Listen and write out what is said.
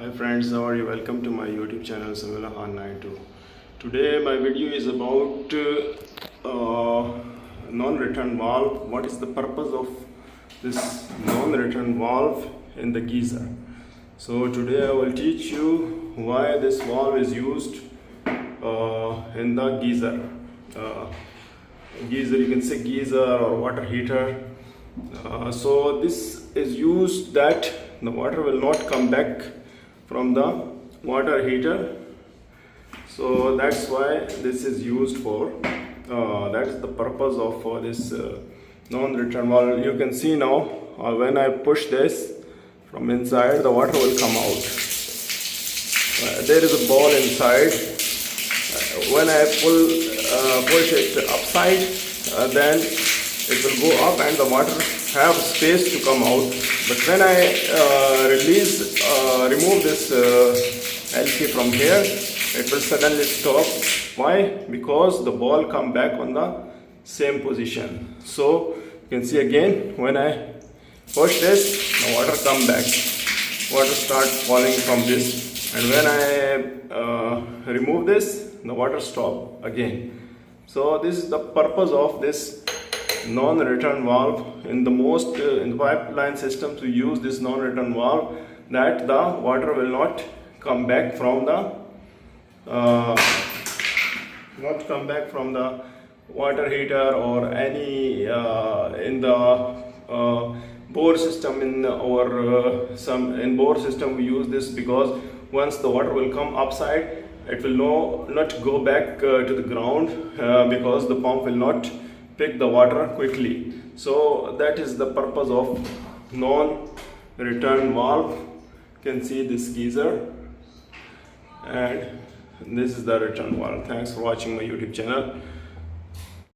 Hi friends, how are you? Welcome to my YouTube channel Samila92. Today my video is about non-return valve. What is the purpose of this non-return valve in the geyser? So today I will teach you why this valve is used in the geyser. Geyser, you can say geyser or water heater. So this is used that the water will not come back from the water heater, so that's why this is used for. That's the purpose of this non-return valve. You can see now when I push this from inside, the water will come out. There is a ball inside. When I push it upside, then it will go up and the water have space to come out. But when I remove this LC from here, it will suddenly stop. Why? Because the ball come back on the same position. So you can see again, when I push this, the water come back. Water start falling from this, and when I remove this, the water stop again. So this is the purpose of this non-return valve. In the in the pipeline systems we use this non-return valve, that the water will not come back from the water heater or any in the bore system. In our in bore system we use this because once the water will come upside, it will not go back to the ground because the pump will not pick the water quickly. So that is the purpose of non-return valve. You can see this geyser, and this is the return valve. Thanks for watching my YouTube channel.